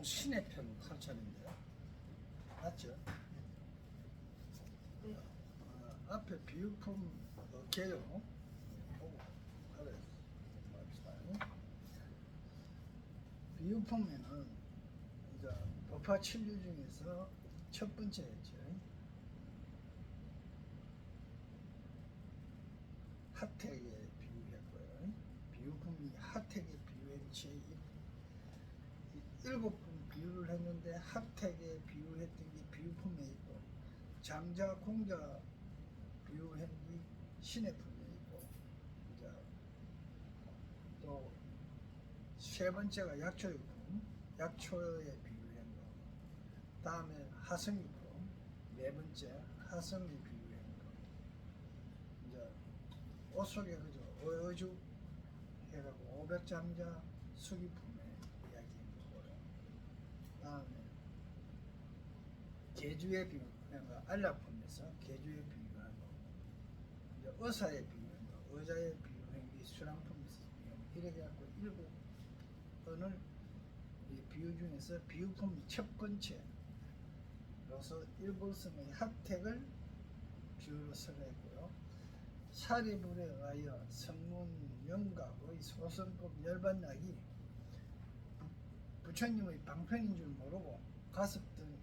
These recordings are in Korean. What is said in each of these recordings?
이동 신의 편 8차례인데요. 맞죠? 앞에 비유품 개요. 보고 하래 봅시다. 비유품에는 이제 법화 7류 중에서 첫 번째였죠. 하택에 비유했고요. 비유품이 하택에 비유한 채 일곱 번 비유를 했는데 하택에 비유했던 게 비유품에 있고 장자 공자 비유한 게 신의 품에 있고 이제 또 세 번째가 약초유품, 약초에 비유한 거. 다음에 하성유품, 네 번째 하성에 비유한 거. 이제 옷 속에 그죠 어주 해가지고 500장자 수기품에 이야기한 거고요. 다음에 계주에 비유, 그러니까 안락품에서 계주에 비유한 거. 이제 의사에 비유한 거, 의자에 비유한 게 수랑품에서 비유한 거. 이렇게 갖고 일곱 번을 비유 중에서 비유품이 첫 번째로서 일불성의 학택을 비유로 설했고요. 사리불에 의하여 성문 영각의 소선법 열반락이 부처님의 방편인 줄 모르고 가습등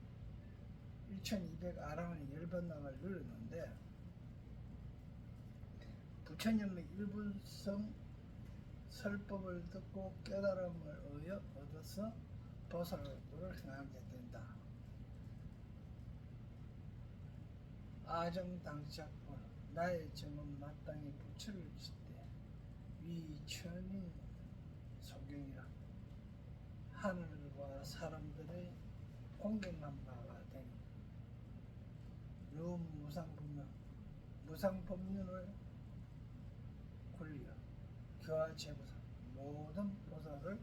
1200 아라한의 열반락을 늘었는데 부처님의 일불성 설법을 듣고 깨달음을 얻어서 보살도를 행하게 된다. 아정당착불 나의 정은 마땅히 부처를 짓되 위천이 소경이라 하늘과 사람들의 공경한 바가 되니 무상법륜 무상법륜을 굴려 교화제보살 모든 보살을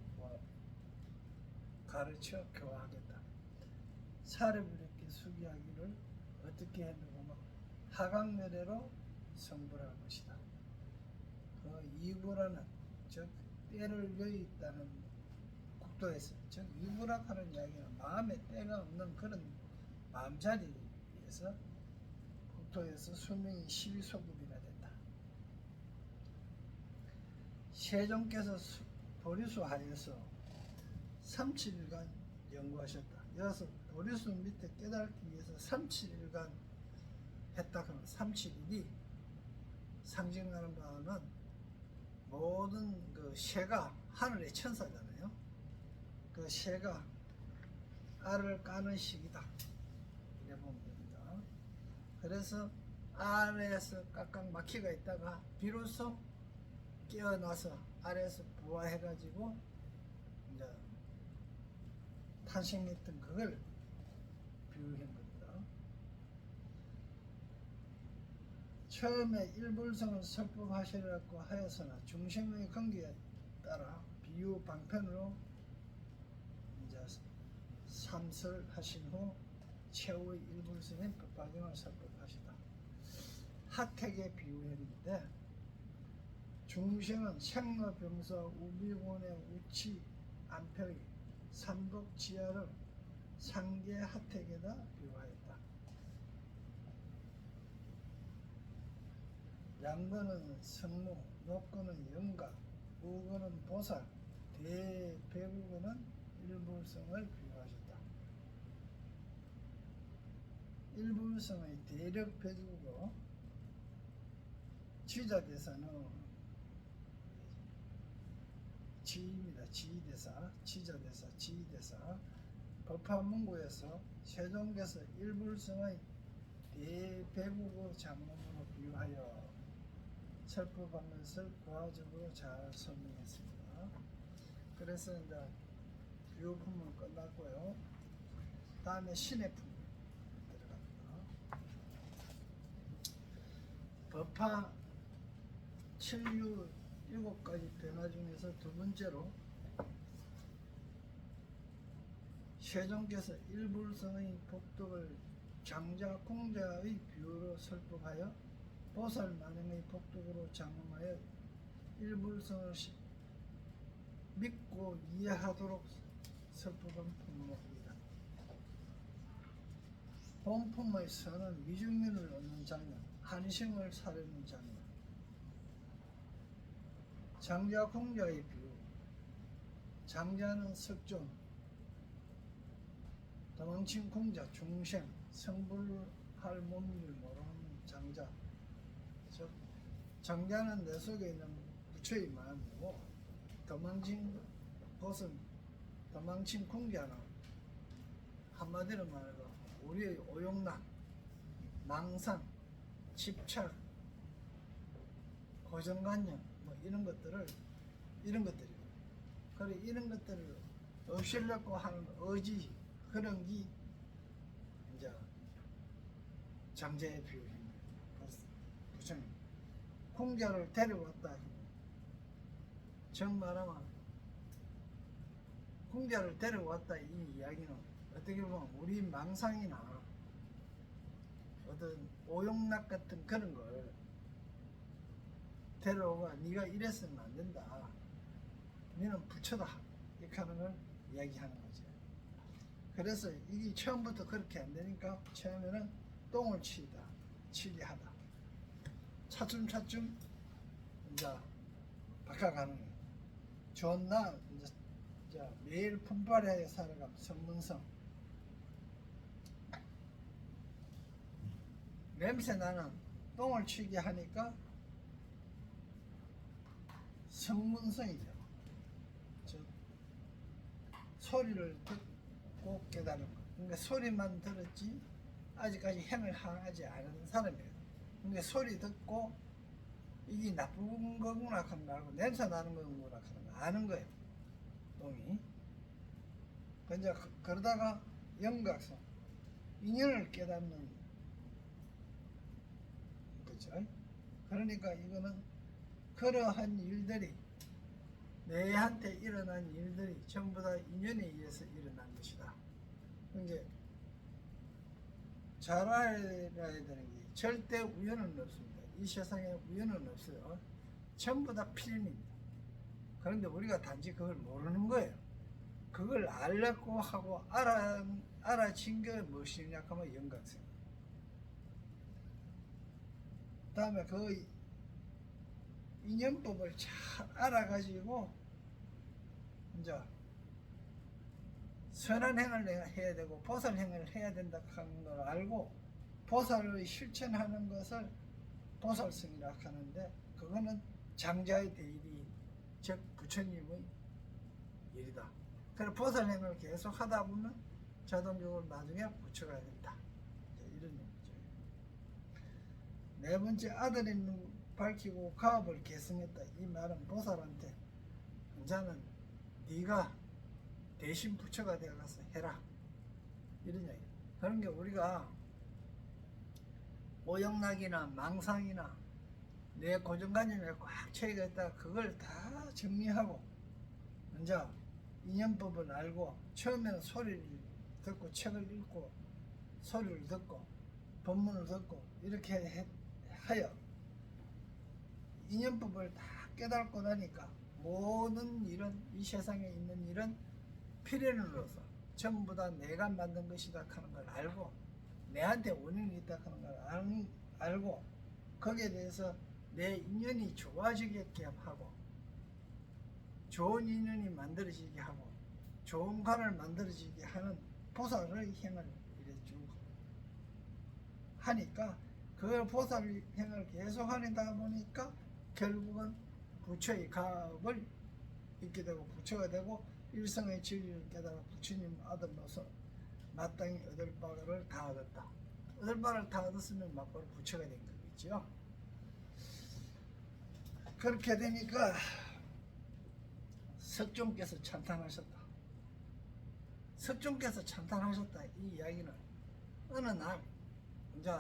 가르쳐 교화하겠다. 사례를 이렇게 수기하기를 어떻게 했는가 하강멸애로 성불할 것이다. 그 이불화는 즉 때를 여의 있다는 국도에서 즉 이불화하는 이야기는 마음에 때가 없는 그런 마음자리에서 국토에서 수명이 12소급이나 된다. 세종께서 도리수하여서 37일간 연구하셨다. 여기서 도리수 밑에 깨닫기 위해서 37일간 했다 그러면 37일이 상징하는 바는 모든 그 새가 하늘의 천사잖아요. 그 새가 알을 까는 시기다. 이래 보면 됩니다. 그래서 알에서 깍깍 막히가 있다가 비로소 깨어나서 아래에서 부화해가지고 이제 탄생했던 그걸 비유한 겁니다. 처음에 일불성을 설법하시라고 하였으나 중생의 관계에 따라 비유 방편으로 이제 삼설하신 후 최후의 일불성의 법화경을 설법하시다. 하택에 비유했는데 중생은 생로병사 우비곤의 우치 안표의 삼복지하를 상계 하택에다 비유하였다. 양거는 성무, 녹거는 영각, 우거는 보살, 대배구거는 일불성을 비유하셨다. 일불성의 대력 배구고 지자대사는 지입니다. 지대사, 지자대사, 지대사. 법화문구에서 세종께서 일불성의 대배구고 장문으로 비유하여 설법한 것을 구화적으로 잘 설명했습니다. 그래서 이제 비유품은 끝났고요. 다음에 신의 품 들어갑니다. 법화 7류 7가지 변화 중에서 두 번째로 세종께서 일불성의 복덕을 장자 공자의 비유로 설법하여 보살 만행의 복덕으로 장엄하여 일불성을 믿고 이해하도록 서부금 품목이다. 본품의 선은 미중민을 얻는 장면, 한심을 사려는 장면. 장자 공자의 비유. 장자는 석존, 도망친 공자 중생, 성불할 몸을 모르는 장자. 즉 장자는 내 속에 있는 부처의 마음이고, 도망친 것은 도망친 공자는 한마디로 말해서 우리의 오용락, 망상, 집착, 고정관념 뭐 이런 것들이고, 그래 이런 것들을 없애려고 하는 의지, 그런 게 이제 장자의 비유입니다. 부처님 공자를 데려왔다. 정말하면 공자를 데려왔다 이 이야기는 어떻게 보면 우리 망상이나 어떤 오용락 같은 그런 걸 데려오가 네가 이랬으면 안 된다. 너는 부처다. 이렇게 하는 걸 이야기하는 거지. 그래서 이게 처음부터 그렇게 안 되니까 처음에는 똥을 치게 하다. 차츰 이제 바꿔가는 거예요. 좋나 이제 매일 분발하여 살아가면 성문성. 냄새 나는 똥을 치게 하니까 성문성이죠. 소리를 듣고 깨달은 거. 그러니까 소리만 들었지 아직까지 행을 하지 않은 사람이에요. 그러니까 소리 듣고 이게 나쁜 거구나 하는 거 알고 냄새 나는 거구나 하는 거 아는 거예요. 똥이. 근데 그러다가 영각성 인연을 깨닫는 거죠. 그러니까 이거는 그러한 일들이 내한테 일어난 일들이 전부 다 인연에 의해서 일어난 것이다. 그러니까 잘 알아야 되는 게 절대 우연은 없습니다. 이 세상에 우연은 없어요. 전부 다 필연입니다. 그런데 우리가 단지 그걸 모르는 거예요. 그걸 알려고 하고 알아진 게 무엇이냐 하면 영각성. 다음에 그 인연법을 잘 알아가지고 이제 선한 행을 해야 되고 보살 행을 해야 된다 하는 걸 알고 보살을 실천하는 것을 보살성이라 하는데 그거는 장자의 대일이 즉 부처님의 일이다. 그래서 보살 행을 계속 하다 보면 자동적으로 나중에 부처가 된다. 이런 얘기죠. 네 번째 아들인 밝히고 가업을 계승했다. 이 말은 보살한테 이제는 네가 대신 부처가 되어가서 해라. 이런 얘기. 그런 게 우리가 오용락이나 망상이나 내 고정관념에 꽉 차이가 있다. 그걸 다 정리하고 이제 인연법을 알고 처음에는 소리를 듣고 책을 읽고 소리를 듣고 법문을 듣고 이렇게 하여 인연법을 다 깨닫고 나니까 모든 일은 이 세상에 있는 일은 필연으로서 전부 다 내가 만든 것이다 하는 걸 알고 내한테 원인이 있다 하는 걸 알고 거기에 대해서 내 인연이 좋아지게 하고 좋은 인연이 만들어지게 하고 좋은 관을 만들어지게 하는 보살의 행을 이래 쭉 하니까 그 보살 행을 계속 하다 보니까 결국은 부처의 가업을 잊게 되고 부처가 되고 일성의 진리를 깨달아 부처님 아들로서 마땅히 얻을 바를 다 얻었다. 얻을 바를 다 얻었으면 막바로 부처가 된 거겠죠. 그렇게 되니까 석종께서 찬탄하셨다. 석종께서 찬탄하셨다. 이 이야기는 어느 날 이제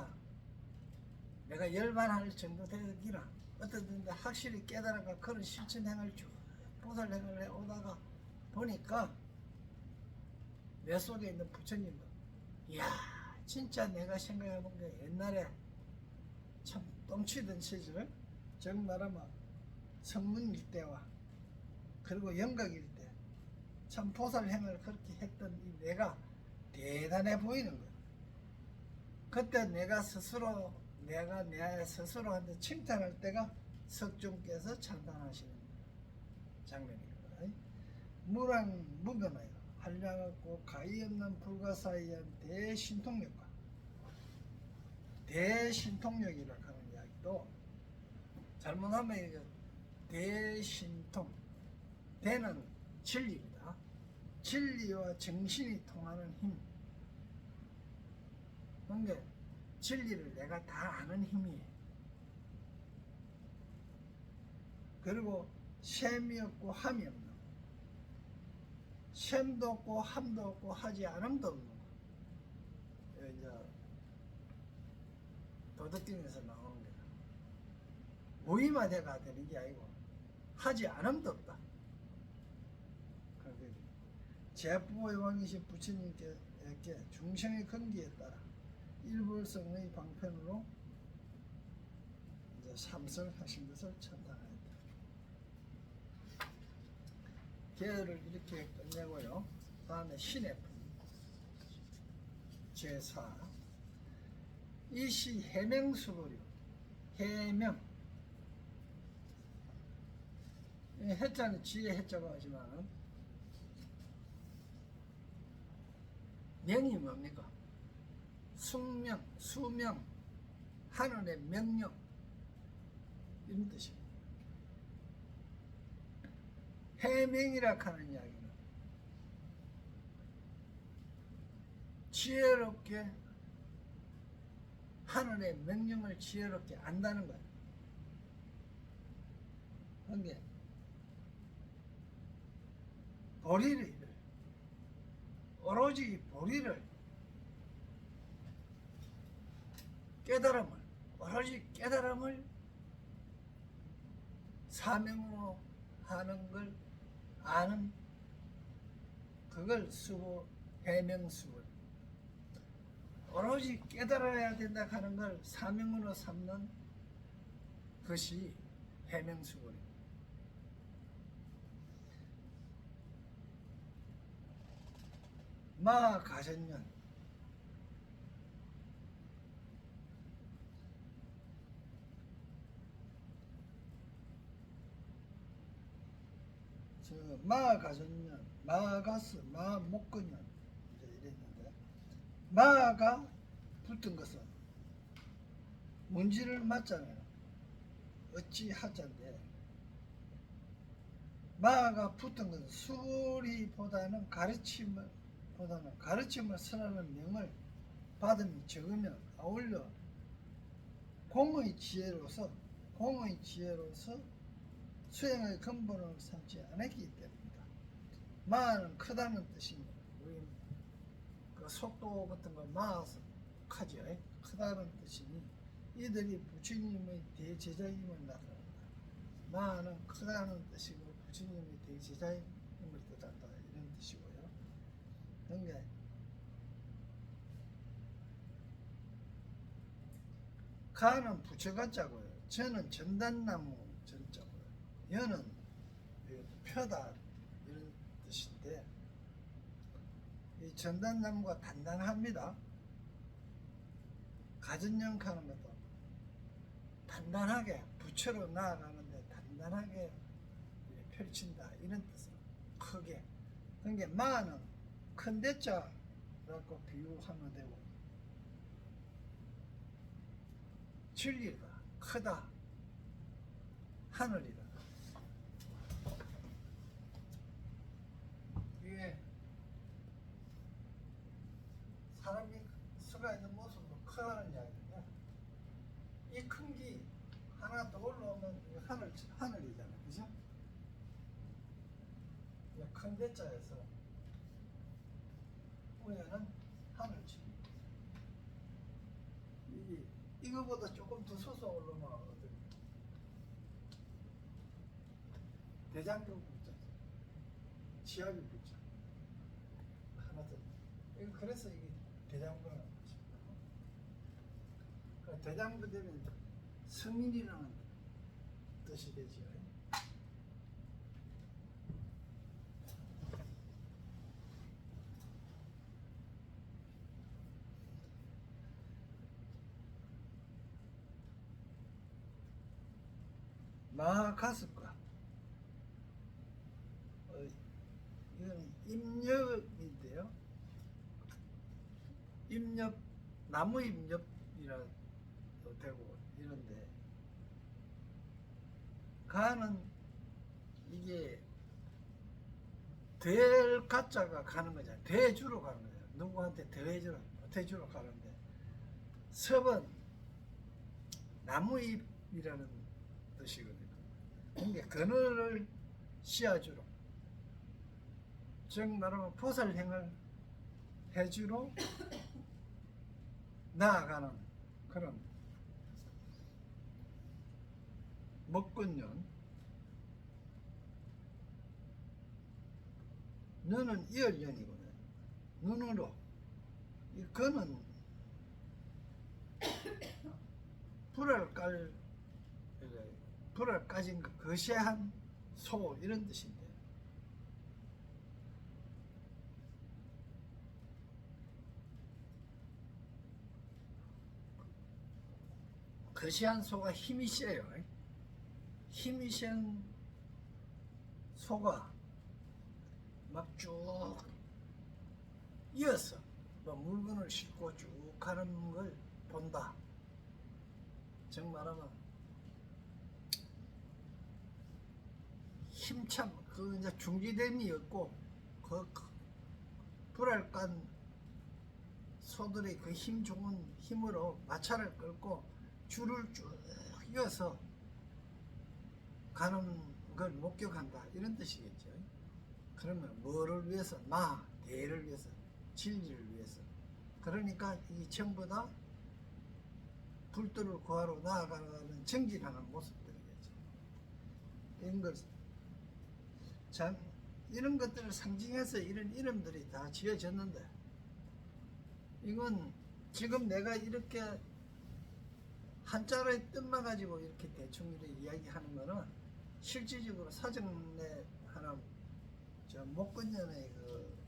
내가 열반할 정도 되기나 어떻든지 확실히 깨달아가 그런 실천행을 쭉 보살행을 해오다가 보니까 내 속에 있는 부처님도 이야 진짜 내가 생각해본 게 옛날에 참 똥치던 시절 정 말하면 성문일 때와 그리고 영각일 때 참 보살행을 그렇게 했던 이 내가 대단해 보이는 거야. 그때 내가 내 스스로한테 칭찬할 때가 석중께서 찬탄하시는 장면입니다. 무랑무변하여 한량없고 가히 없는 불가사의한 대신통력과 대신통력이라고 하는 이야기도 잘못하면 이게 대신통, 대는 진리입니다. 진리와 정신이 통하는 힘. 그런데 진리를 내가 다 아는 힘이에요. 그리고 셈이 없고 함이 없는, 셈도 없고 함도 없고 하지 않음도 없는 거. 이제 도덕경에서 나오는 거야. 무의마대가 되는 게 아니고 하지 않음도 없다. 제부의 왕이신 부처님께 중생의 근기에 따라 일불성의 방편으로 이제 삼성하신 것을 찬탄하였다. 계열을 이렇게 끝내고요. 다음에 신의 제4 이시 해명수보류. 해명, 해자는 지혜 해자고 하지만 명이 뭡니까? 숙명, 수명, 하늘의 명령, 이런 뜻입니다. 해명이라 하는 이야기는 지혜롭게 하늘의 명령을 지혜롭게 안다는 거예요. 그런데 보리를, 오로지 보리를, 깨달음을, 오로지 깨달음을 사명으로 하는 걸 아는, 그걸 수보, 해명수보. 오로지 깨달아야 된다 하는 걸 사명으로 삼는 것이 해명수보입니다. 마가전년, 마가전년, 마가스, 마목근년 이제 이랬는데, 마가 붙은 것은 문지를 맞잖아요. 어찌 하자인데, 마가 붙은 것은 수리보다는 가르침을 설하는 명을 받음이 적으면 아울러 공의 지혜로서 수행의 근본을 삼지 않았기 때문이다. 마는 크다는 뜻입니다. 우리 그 속도 같은 걸 마서 크죠. 크다는 뜻이니 이들이 부처님의 대제자임을 나타낸다. 마는 크다는 뜻이고 부처님의 대제자임을 뜻한다, 이런 뜻이고요. 그러니까 가는 부처가자고요. 저는 전단나무 전자고요. 여는 펴다, 이런 뜻인데, 이 전단나무가 단단합니다. 가전령 하는 것도 단단하게 부처로 나아가는데 단단하게 펼친다, 이런 뜻으로 크게. 그러니까 마는 큰 대자라고 비유하면 되고, 진리가 크다, 하늘이다. 이게 사람이 서가 있는 모습으로 크다는 이야기인데, 이 큰 게 하나 더 올라오면 하늘이잖아, 그죠? 큰 대자에서 위에는 하늘지. 이거보다 조금 더 솟아 올라오면 어떻게? 대장경 붙자, 지압이 붙자, 하나 더. 그래서 이게 대장부라는 것입니다. 그러니까 대장부 되면 성인이라는 뜻이 되죠. 마하가스과 이건 임엽인데요. 임엽, 나무 임엽이라도 되고 이런데, 가는 이게 될 가짜가 가는 거잖아요. 대주로 가는 거잖아요. 누구한테 대주로 가는데, 섭은 나무잎이라는 뜻이거든요. 그러니까 그늘을 씌워주러, 즉 말하면 포살행을 해주러 나아가는 그런 먹군년. 눈은 이열년이거든요. 눈으로, 이 그는 불을 까진 거, 거시한 소 이런 뜻인데, 거시한 소가 힘이 세요. 힘이 센 소가 막 쭉 이어서 뭐 물건을 싣고 쭉 가는 걸 본다. 즉 말하면 힘참 그 이제 중지됨이 없고, 그 불알 깐 소들의 그 힘 좋은 힘으로 마차를 끌고 줄을 쭉 이어서 가는 걸 목격한다, 이런 뜻이겠죠. 그러면 뭐를 위해서? 대를 위해서, 진리를 위해서. 그러니까 이 전부 다 불도를 구하러 나아가는 정진하는 모습들이겠죠. 이런 걸 참, 이런 것들을 상징해서 이런 이름들이 다 지어졌는데, 이건 지금 내가 이렇게 한자로의 뜻만 가지고 이렇게 대충 이렇게 이야기하는 거는 실질적으로 사정내 하나 목건년의 그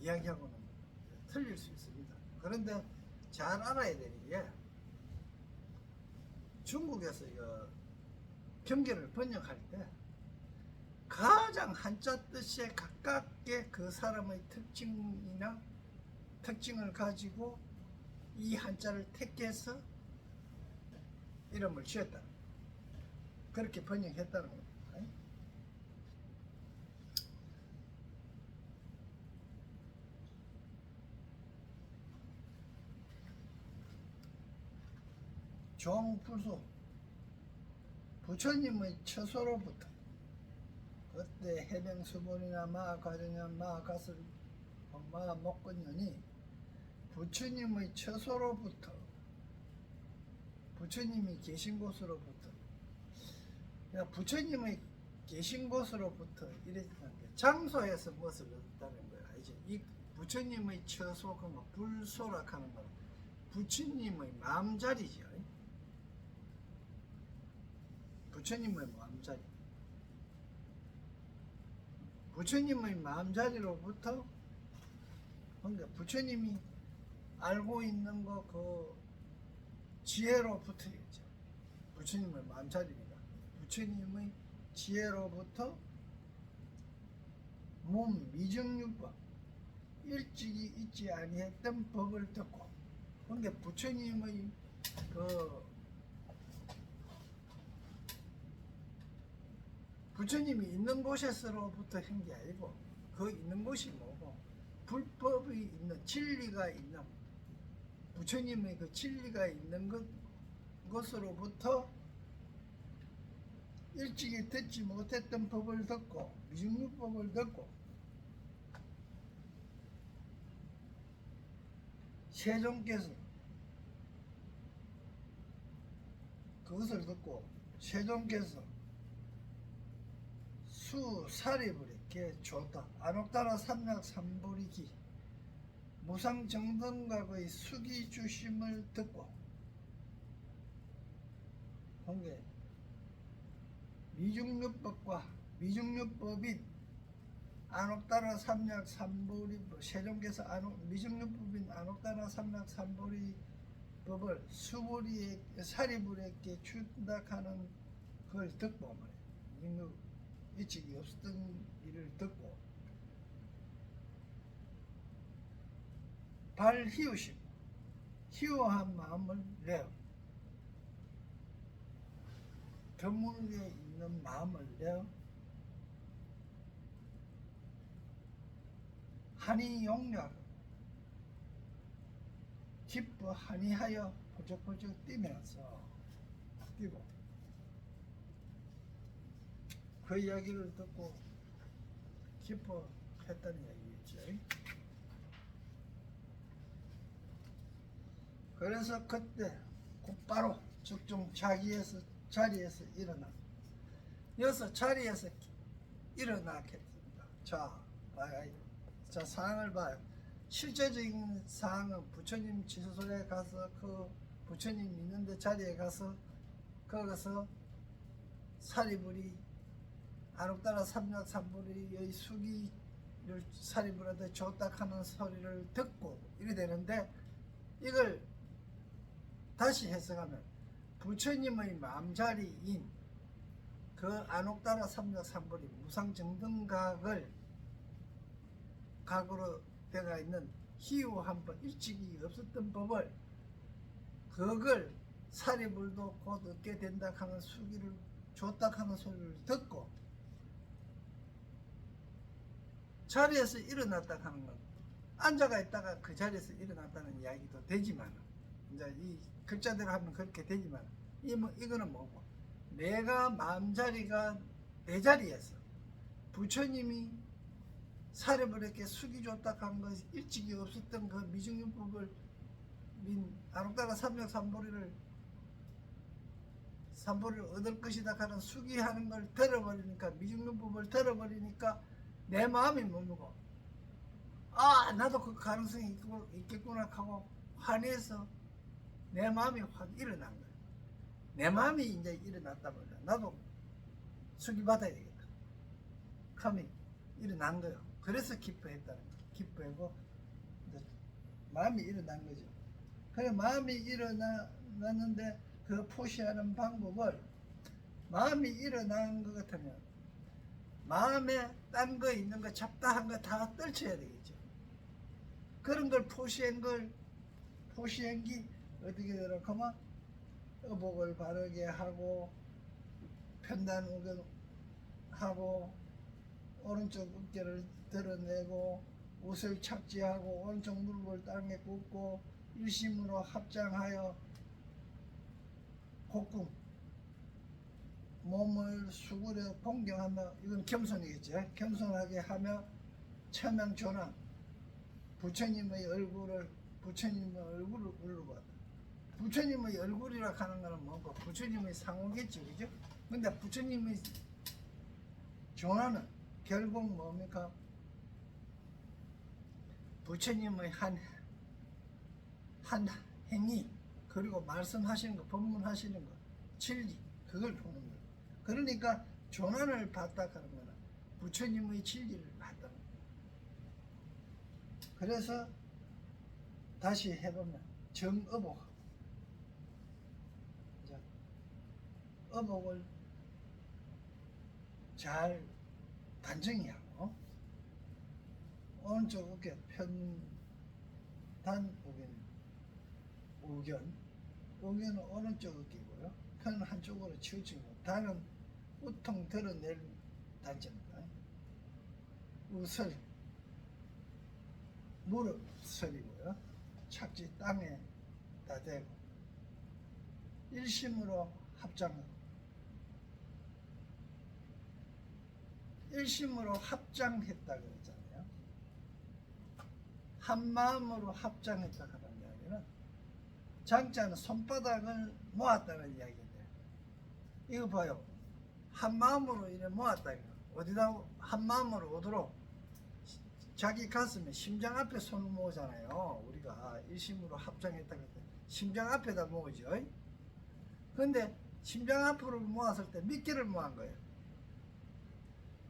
이야기하고는 틀릴 수 있습니다. 그런데 잘 알아야 되는 게, 중국에서 경계를 번역할 때 가장 한자 뜻에 가깝게 그 사람의 특징을 가지고 이 한자를 택해서 이름을 지었다, 그렇게 번역했다는 겁니다. 종불소, 부처님의 처소로부터, 그때 해병수본이나 마가정년, 마가슬, 마목근년이 부처님의 처소로부터, 부처님이 계신 곳으로부터, 부처님의 계신 곳으로부터 이랬다는 게, 장소에서 무엇을 얻었다는 거야. 이제 이 부처님의 처소가 뭐 불소락하는 거는 부처님의 마음자리죠. 부처님의 마음자리, 부처님의 마음자리로부터, 그러니까 부처님이 알고 있는 거 그 지혜로부터겠죠. 부처님의 마음자리입니다. 부처님의 지혜로부터 몸 미정유법, 일찍이 있지 아니했던 법을 듣고, 그러니까 부처님의 부처님이 있는 곳에서로부터 한 게 아니고, 그 있는 곳이 뭐고, 불법이 있는, 진리가 있는, 부처님의 그 진리가 있는 것으로부터 일찍이 듣지 못했던 법을 듣고, 미중유법을 듣고, 세종께서 그것을 듣고, 세종께서 수사리불에게 줬다. 안옥따라 삼약삼보리기 무상정등각의 수기 주심을 듣고, 홍계 미중유법과 미중유법인 안옥따라 삼약삼보리, 세종께서 미중유법인 안옥따라 삼약삼보리 법을 사리불에게 준다 하는 그걸 듣고 말이야. 이거 일찍이 없었던 일을 듣고 발 희우시고 희우한 마음을 내어 드물게 있는 마음을 내어 한이 용렬 기뻐 한이하여 부쩍부쩍 뛰면서 뛰고 그 이야기를 듣고 기뻐했다는 얘기겠죠. 그래서 그때 곧바로 즉중 자리에서 일어나 여기서 자리에서 일어나겠습니다. 자, 자 상황을 봐요. 실제적인 상황은 부처님 지수소에 가서 그 부처님 있는데 자리에 가서 거기서 사리불이 아룩다라 삼략삼불이의 수기를 사리불한테 줬다 하는 소리를 듣고 이래 되는데 이걸 다시 해석하면 부처님의 마음자리인 그 아녹다라 삼략삼불이 무상정등각을 각으로 되어 있는 희우 한번 일찍이 없었던 법을 그걸 사리불도 곧 얻게 된다 하는 수기를 줬다 하는 소리를 듣고 자리에서 일어났다 하는 건 앉아가 있다가 그 자리에서 일어났다는 이야기도 되지만 이제 이 글자대로 하면 그렇게 되지만 이거는 뭐고 내가 마음자리가 내 자리에서 부처님이 사리불에게 숙이 줬다 한 것이 일찍이 없었던 그 미증윤법을 아룩다라 삼략삼보리를 얻을 것이다 하는 수기하는 걸 들어버리니까 미증윤법을 들어버리니까 내 마음이 뭡니까? 아 나도 그 가능성이 있겠구나 하고 환해서 내 마음이 확 일어난 거야. 내 마음이 이제 일어났단 말이야. 나도 수기 받아야 되겠다. 감이 일어난 거예요. 그래서 기뻐했다는 거야. 기뻐하고 마음이 일어난 거죠. 그래 마음이 일어났는데 그 표시하는 방법을 마음이 일어난 것 같으면 마음에 딴 거 있는 거 잡다한 거 다 떨쳐야 되겠죠. 그런 걸 표시한 게 어떻게 되라카면 의복을 바르게 하고 편단 우견하고 오른쪽 어깨를 드러내고 옷을 착지하고 오른쪽 무릎을 땅에 꿇고 일심으로 합장하여 곡금 몸을 수그려 공경하며 이건 겸손이겠죠. 겸손하게 하며 처명존한 부처님의 얼굴을 울르고 부처님의 얼굴이라 하는 것은 뭐고 부처님의 상호겠죠. 그죠? 근데 부처님의 존하는 결국 뭡니까? 부처님의 한 행위 그리고 말씀하시는 거 법문하시는 거 진리 그걸 보는 거예요. 그러니까 존한을 봤다 하는 거는 부처님의 진리를 봤다는 거예요. 그래서 다시 해보면 정의복 의복을 잘 단정히 하고 오른쪽 어깨 편단 우견은 오른쪽 어깨고요. 편은 한쪽으로 치우치고 단은 우통 드러낼 단자입니다. 우설 무릎 설이고요. 착지 땅에 다 대고 일심으로 합장하고 일심으로 합장했다 그랬잖아요. 한 마음으로 합장했다 하는 이야기는 장자는 손바닥을 모았다는 이야기인데 이거 봐요. 한 마음으로 이래 모았다 이거. 어디다 한 마음으로 오도록 자기 가슴에 심장 앞에 손을 모으잖아요. 우리가 일심으로 합장했다 그럴 때 심장 앞에다 모으죠. 근데 심장 앞으로 모았을 때 몇 개를 모은 거예요?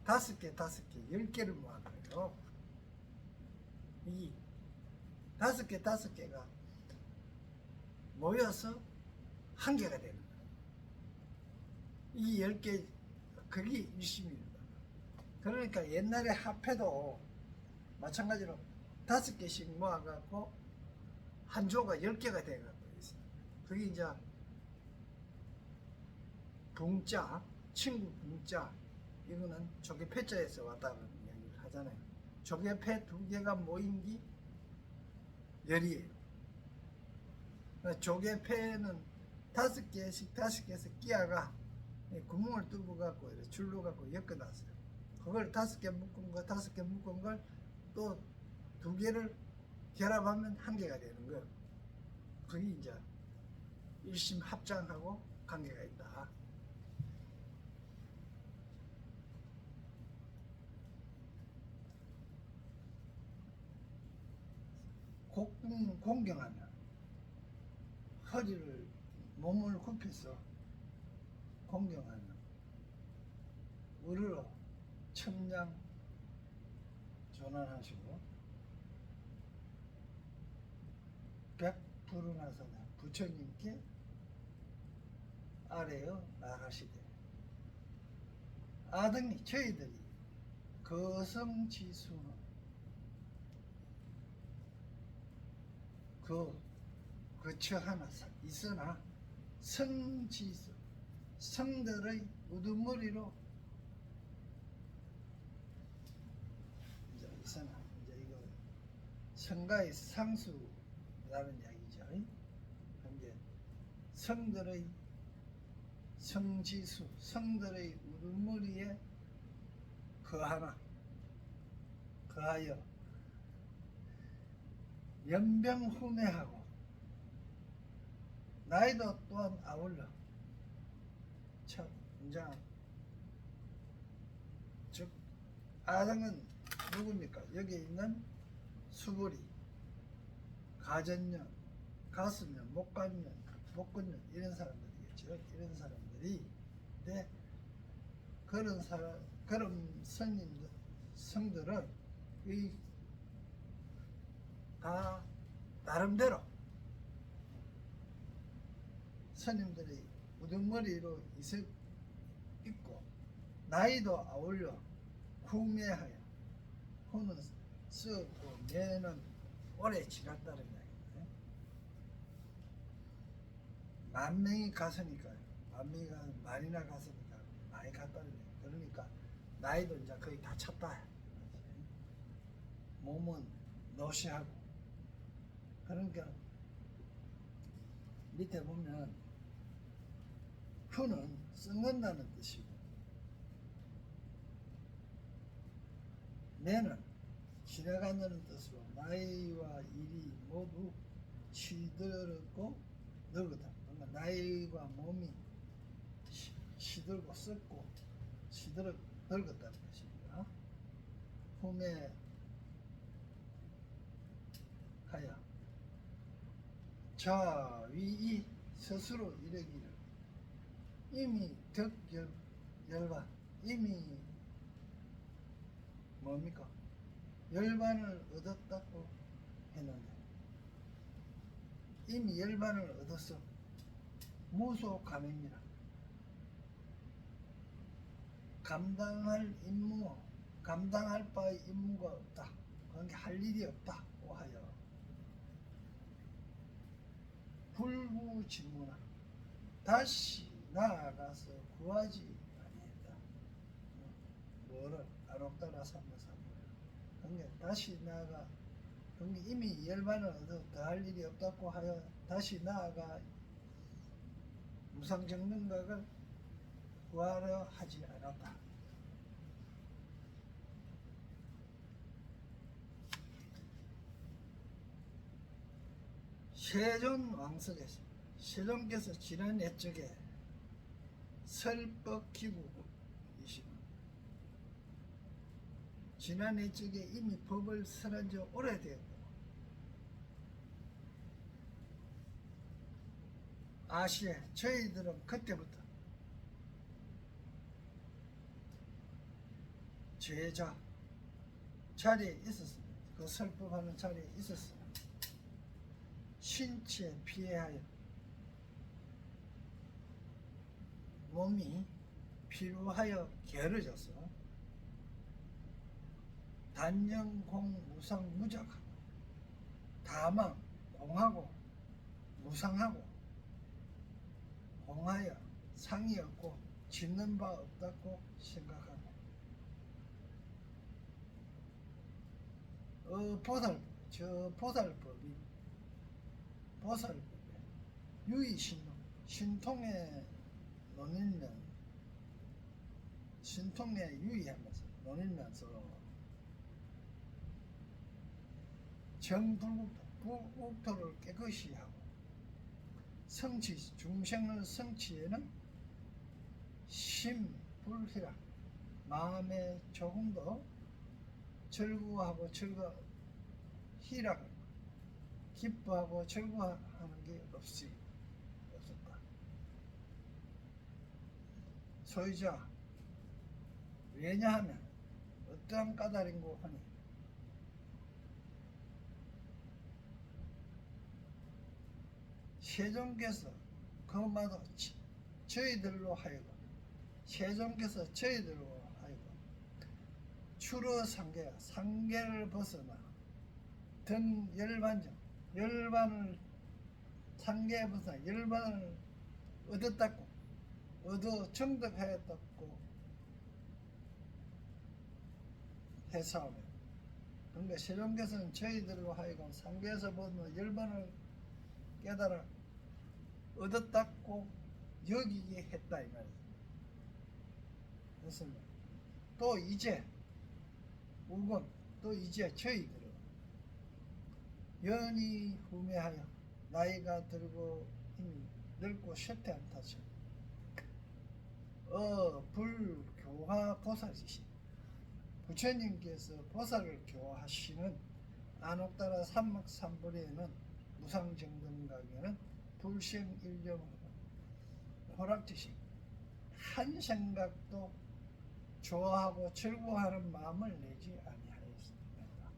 5개, 10개를 모은 거예요. 이 5개가 모여서 한 개가 되는 거예요. 이 10개 그게 일심입니다. 그러니까 옛날에 화폐도 마찬가지로 5개씩 모아갖고 한 조가 10개가 돼갖고 있어요. 그게 이제 붕자, 친구 붕자, 이거는 조개패자에서 왔다는 이야기를 하잖아요. 조개패 2개가 모인 게 열이에요. 조개패는 5개씩 끼어가 구멍을 뚫고 갖고 줄로 갖고 엮어놨어요. 그걸 5개 묶은 거, 5개 묶은 걸 또 2개를 결합하면 1개가 되는 거예요. 그게 이제 일심 합장하고 관계가 있다. 공경하면 허리를 몸을 굽혀서 공경하면 우르르 천냥 전환하시고 100%나서는 부처님께 아래여 나가시되 아등이 저희들이 거성지수는 그처 하나 있으나 성지수 성들의 우두머리로 이제 있으나 이제 이거 성가의 상수라는 이야기죠. 이제 성들의 성지수 성들의 우두머리에 거하여 연병훈회하고 나이도 또한 아울러 참 이제 즉 아등은 누굽니까? 여기 있는 수부리, 가전년, 가수년, 목간년, 목근년 이런 사람들이겠죠. 이런 사람들이 그런 스님들 성들은 다 나름대로 스님들이 우두머리로 있고 나이도 아울러 후매하여 후는 쓰고 매는 오래 지났다는 이야기예요. 10,000명이 갔으니까요. 10,000명이 말이나 갔으니까 많이 갔다는 얘기예요. 그러니까 나이도 이제 거의 다 찼다. 몸은 노쇠하고 그러니까 밑에 보면 후는 썩는다는 뜻이고 매는 지나간다는 뜻으로 나이와 일이 모두 시들었고 늙었다. 그러니까 나이와 몸이 시들고 썩고 늙었다는 것입니다. 후매 하여 자위이 스스로 이르기를 이미 덕열반 이미 뭡니까? 열반을 얻었다고 했는데 이미 열반을 얻었어. 무소감입니다. 감당할 바의 임무가 없다. 그러니까 할 일이 없다고 하여 불구진문하 다시 나아가서 구하지 아니했다. 뭐를 안옥다라 삼무삼무. 그러니까 다시 나아가. 그러니까 이미 열반을 얻어 더 할 일이 없다고 하여 다시 나아가 무상정등각을 구하려 하지 않았다. 세존 왕석에서 세존께서 지난 옛적에 설법기구이시고 지난 옛적에 이미 법을 설한 지 오래되었고 아시에 저희들은 그때부터 제자 자리에 있었습니다. 그 설법하는 자리에 있었습니다. 신체 피해하여 몸이 피루하여 게으러져서 단영공무상 무작하고 다만 공하고 무상하고 공하여 상이 없고 짓는 바 없다고 생각하고 보살법이 유의신동 신통에 논일면 신통에 유의하면서 논일면서 정불국토를 깨끗이 하고 성취 중생의 성취에는 심불희라 마음에 조금 더 즐거워하고 희락을 기뻐하고 즐거워하는 게 없었다. 소유자 왜냐하면 어떠한 까닭인고 하니 세종께서 그마다 저희들로 하여금 세종께서 저희들로 하여금 추러 상계를 벗어나 등 열반을 상계에 벗어나 열반을 얻어 정득하였다고 해사하며 그러니까 세종께서는 저희들로 하여금 상계에서 벗어나 열반을 깨달아 얻었다고 여기게 했다 이 말이죠. 그래서 또 이제 우건 또 이제 저희들은 연이 후매하여 나이가 들고 이미 늙고 쇠퇴한 탓에 불교화 보살이시 부처님께서 보살을 교화하시는 안옥따라 삼막삼불에는 무상정등각에는 불생일념하고 호락지식 한 생각도 좋아하고 즐거워하는 마음을 내지 아니하였습니다.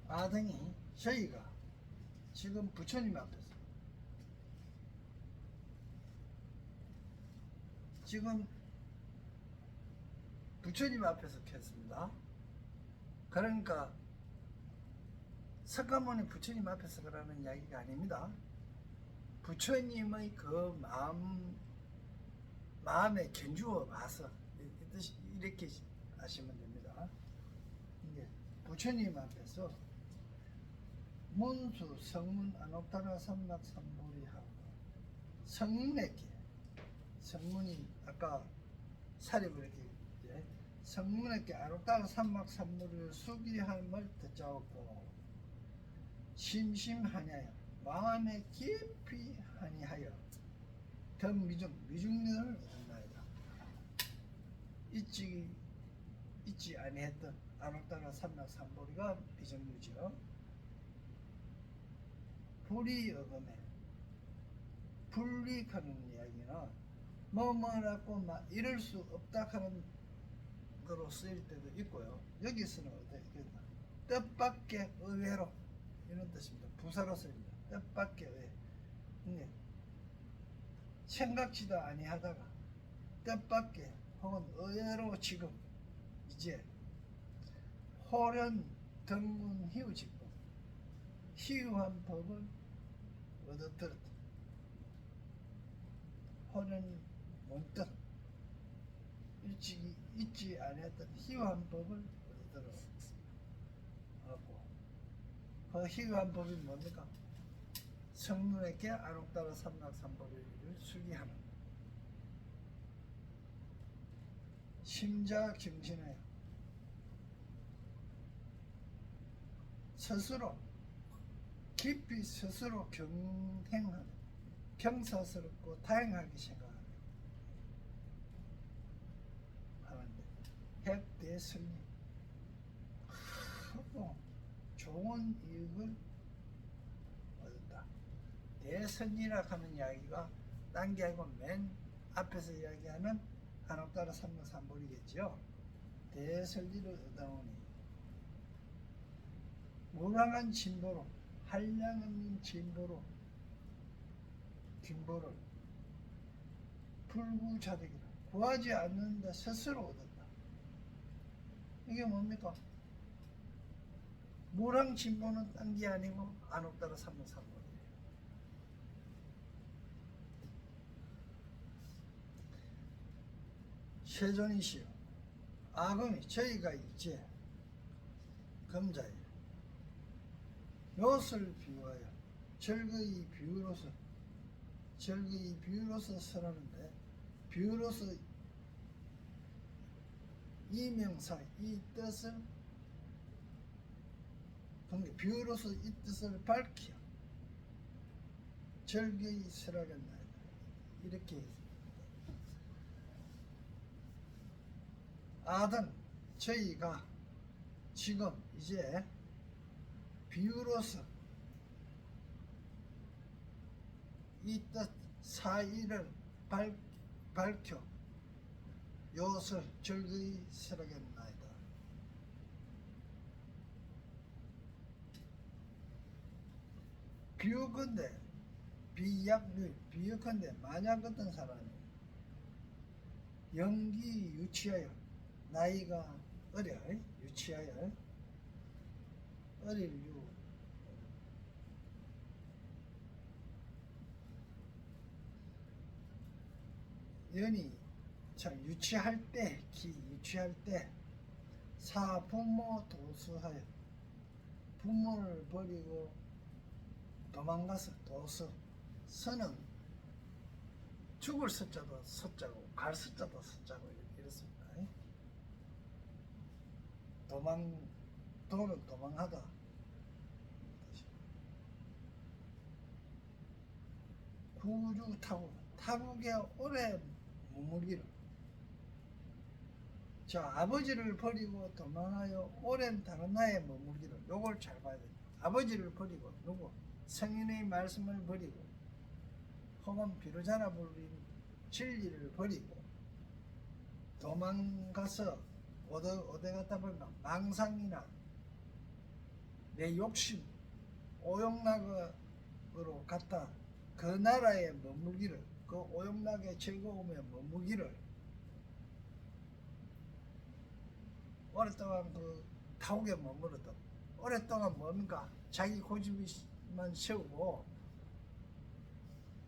아등이 저희가 지금 부처님 앞에서 지금 부처님 앞에서 켰습니다. 그러니까 석가모니 부처님 앞에서 그러는 이야기가 아닙니다. 부처님의 그 마음에 견주어 봐서 이렇게 하시면 됩니다. 이제 부처님 앞에서 문수 성문 안옥따라 삼막삼보리하고 성문에게 성문이 아까 사립을 이렇게 성문에게 안옥따라 삼막삼보리를 수기함을 듣자고 심심하냐여 마음에 깊이 하니하여 더 미중년을 얻었나이다. 잊지 아니했던 안옥따라 삼막삼보리가 비정류죠. 불이어금에 불리하는 이야기는 뭐라고 이럴 수 없다 하는 거로 쓰일 때도 있고요. 여기서는 어떻게 뜻밖의 의외로 이런 뜻입니다. 부사로 쓰입니다. 뜻밖의 의외. 생각지도 아니하다가 뜻밖의 혹은 의외로 지금 이제 호련 등문 희우직법 희유한 법을 얻어들었다. 호련 문득 일찍이 잊지 아니했던 희유한 법을 얻어들었고 그 희유한 법이 뭡니까? 성문에게 안옥따라 삼막삼보리를 수기하는 심자 경신하여 스스로 깊이 스스로 경행하는 경사스럽고 다양하게 생각하는 하는데 핵대승리 크고 좋은 이익을 얻었다. 대선이라 하는 이야기가 딴 게 아니고 맨 앞에서 이야기하는 안옥따라 삼막삼보리겠죠. 대선리를 얻어오니 무량한 진보로 한량한 진보로 빈보를 불구자득이라 구하지 않는데 스스로 얻었다. 이게 뭡니까? 무랑 진보는 딴 게 아니고 안 없다라 삼는 사고예요. 세존이시여 아금이 저희가 있지 금자에 롯을 비유하여 절거의 비유로서 설하는데 비유로서 이 명사 이 뜻을 비유로서 이 뜻을 밝혀 절거의 설하겠나이다. 이렇게 아든 저희가 지금 이제 비유로서 이 뜻 사이를 밝혀 요것을 절거히 설하겠나이다. 비유컨대 비유컨대 만약 어떤 사람이 영기 유치하여 나이가 어려 유치하여 어릴 유 연이 참 유치할 때 유치할 때 사부모 도수하여 부모를 버리고 도망가서 도수 서는 죽을 서자도 서자고 갈 서자도 서자고 이렇습니다. 도는 도망하다 구주 타국에 오래 머물기를 자 아버지를 버리고 도망하여 오랜 다른 나라에 머물기를 요걸 잘 봐야 됩니다. 아버지를 버리고 누구 성인의 말씀을 버리고 혹은 비로자나 불린 진리를 버리고 도망가서 어디 갔다 보면 망상이나 내 욕심 오용락으로 갔다 그 나라에 머물기를 그 오용락의 즐거움에 머물기를 오랫동안 그 타국에 머물렀다. 오랫동안 뭔가 자기 고집만 세우고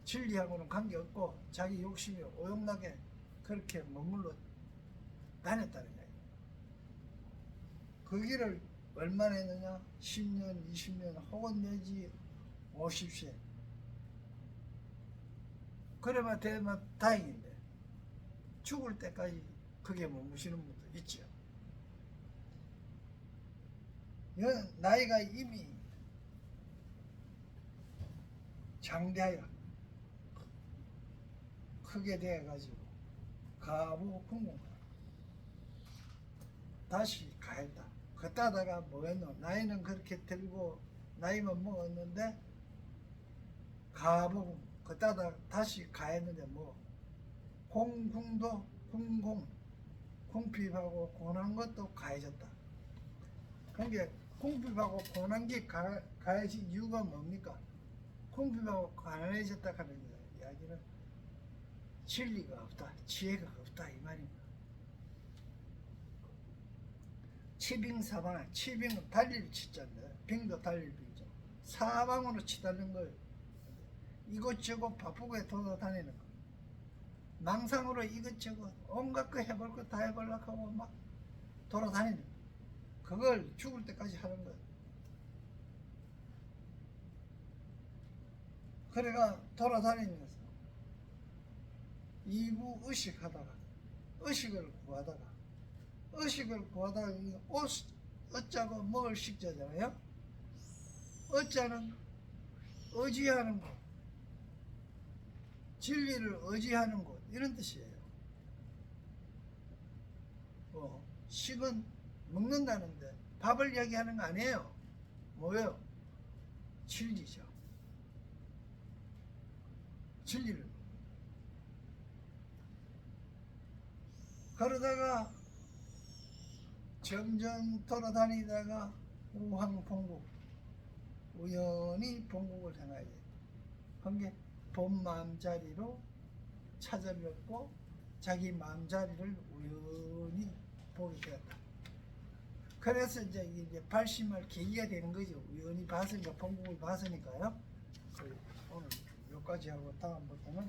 진리하고는 관계없고 자기 욕심이 오용락에 그렇게 머물러 다녔다는 거예요. 그 길을 얼마나 했느냐? 10년, 20년 혹은 내지 50세. 그러면 되면 다행인데 죽을 때까지 그게 머무시는 분도 있죠. 나이가 이미 장대하여 크게 되어가지고 가부 궁궁하라. 다시 가했다. 그따다가 뭐했노? 나이는 그렇게 들고 나이만 먹었는데 가부 그따다 다시 가했는데 뭐 공궁도 궁궁 궁핍하고 고난 것도 가해졌다. 그러니까 궁핍하고 고난 게 가해진 이유가 뭡니까? 궁핍하고 가난해졌다 하는 이야기는 진리가 없다, 지혜가 없다 이 말입니다. 치빙사방, 치빙은 달릴 치자인데 빙도 달릴 빙죠. 사방으로 치달는 거예요. 이것저것 바쁘게 돌아다니는 거. 망상으로 이것저것 온갖 거 해볼 거 다 해보려고 하고 막 돌아다니는 거. 그걸 죽을 때까지 하는 거예요. 그래가 돌아다니면서 이구 의식하다가 의식을 구하다가 옷 어짜고 먹을 식자잖아요. 어짜는 의지하는 것, 진리를 의지하는 곳 이런 뜻이에요. 식은 먹는다는데 밥을 이야기하는 거 아니에요. 뭐예요? 진리죠. 진리를. 그러다가 점점 돌아다니다가 우황봉국 우연히 봉국을 행하게 한 게 본 마음자리로 찾아뵙고 자기 마음자리를 우연히 보게 되었다. 그래서 이제 발심할 계기가 되는 거죠. 우연히 봤으니까, 본국을 봤으니까요. 오늘 여기까지 하고 다음부터는